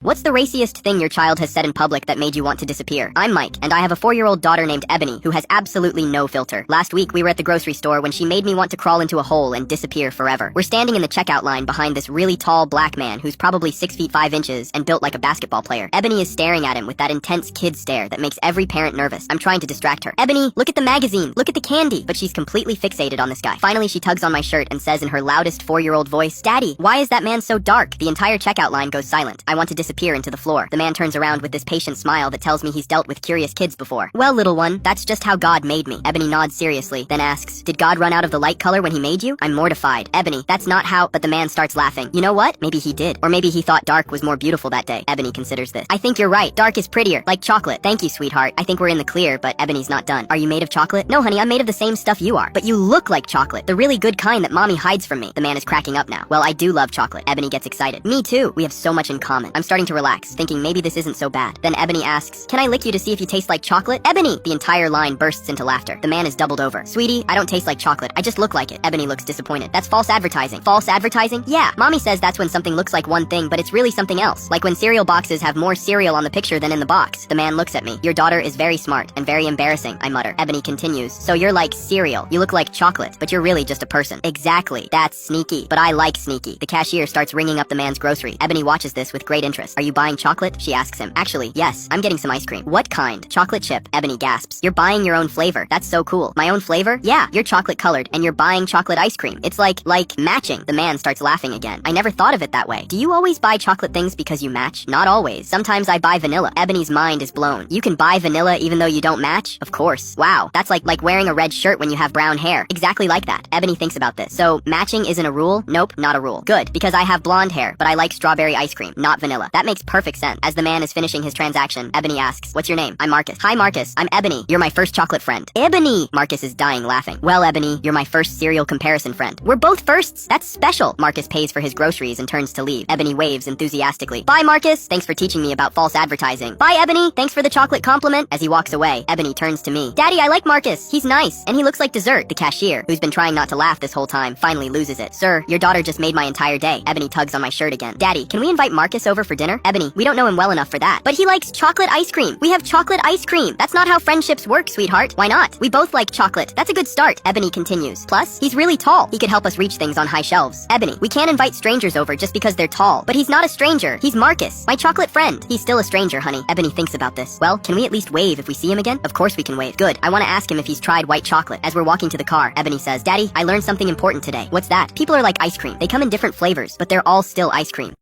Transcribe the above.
What's the raciest thing your child has said in public that made you want to disappear? I'm Mike, and I have a 4-year-old daughter named Ebony who has absolutely no filter. Last week, we were at the grocery store when she made me want to crawl into a hole and disappear forever. We're standing in the checkout line behind this really tall black man who's probably 6 feet 5 inches and built like a basketball player. Ebony is staring at him with that intense kid stare that makes every parent nervous. I'm trying to distract her. Ebony, look at the magazine, look at the candy, but she's completely fixated on this guy. Finally, she tugs on my shirt and says in her loudest 4-year-old voice, "Daddy, why is that man so dark?" The entire checkout line goes silent. I want to disappear into the floor. The man turns around with this patient smile that tells me he's dealt with curious kids before. "Well, little one, that's just how God made me." Ebony nods seriously, then asks, "Did God run out of the light color when he made you?" I'm mortified. "Ebony, that's not how—" But the man starts laughing. "You know what? Maybe he did. Or maybe he thought dark was more beautiful that day." Ebony considers this. "I think you're right. Dark is prettier, like chocolate." "Thank you, sweetheart. I think we're in the clear," but Ebony's not done. "Are you made of chocolate?" "No, honey, I'm made of the same stuff you are." "But you look like chocolate. The really good kind that mommy hides from me." The man is cracking up now. "Well, I do love chocolate." Ebony gets excited. "Me too. We have so much in common." I'm starting to relax, thinking maybe this isn't so bad. Then Ebony asks, "Can I lick you to see if you taste like chocolate?" "Ebony!" The entire line bursts into laughter. The man is doubled over. "Sweetie, I don't taste like chocolate. I just look like it." Ebony looks disappointed. "That's false advertising." "False advertising?" "Yeah. Mommy says that's when something looks like one thing, but it's really something else. Like when cereal boxes have more cereal on the picture than in the box." The man looks at me. "Your daughter is very smart and very embarrassing," I mutter. Ebony continues, "So you're like cereal. You look like chocolate, but you're really just a person." "Exactly. That's sneaky. But I like sneaky." The cashier starts ringing up the man's grocery. Ebony watches this with great interest. "Are you buying chocolate?" she asks him. "Actually, yes. I'm getting some ice cream." "What kind?" "Chocolate chip." Ebony gasps. "You're buying your own flavor. That's so cool." "My own flavor?" "Yeah, you're chocolate colored and you're buying chocolate ice cream. It's like matching." The man starts laughing again. "I never thought of it that way. Do you always buy chocolate things because you match?" "Not always. Sometimes I buy vanilla." Ebony's mind is blown. "You can buy vanilla even though you don't match?" "Of course." "Wow, that's like wearing a red shirt when you have brown hair." "Exactly like that." Ebony thinks about this. "So matching isn't a rule?" "Nope, not a rule." "Good, because I have blonde hair, but I like strawberry ice cream, not vanilla." That makes perfect sense. As the man is finishing his transaction, Ebony asks, "What's your name?" "I'm Marcus." "Hi, Marcus. I'm Ebony. You're my first chocolate friend." "Ebony!" Marcus is dying laughing. "Well, Ebony, you're my first cereal comparison friend." "We're both firsts. That's special." Marcus pays for his groceries and turns to leave. Ebony waves enthusiastically. "Bye, Marcus. Thanks for teaching me about false advertising." "Bye, Ebony. Thanks for the chocolate compliment." As he walks away, Ebony turns to me. "Daddy, I like Marcus. He's nice, and he looks like dessert." The cashier, who's been trying not to laugh this whole time, finally loses it. "Sir, your daughter just made my entire day." Ebony tugs on my shirt again. "Daddy, can we invite Marcus over for dinner?" "Ebony, we don't know him well enough for that." "But he likes chocolate ice cream. We have chocolate ice cream." "That's not how friendships work, sweetheart." "Why not? We both like chocolate. That's a good start." Ebony continues. "Plus, he's really tall. He could help us reach things on high shelves." "Ebony, we can't invite strangers over just because they're tall." "But he's not a stranger. He's Marcus, my chocolate friend." "He's still a stranger, honey." Ebony thinks about this. "Well, can we at least wave if we see him again?" "Of course we can wave." "Good. I want to ask him if he's tried white chocolate." As we're walking to the car, Ebony says, "Daddy, I learned something important today." "What's that?" "People are like ice cream. They come in different flavors, but they're all still ice cream."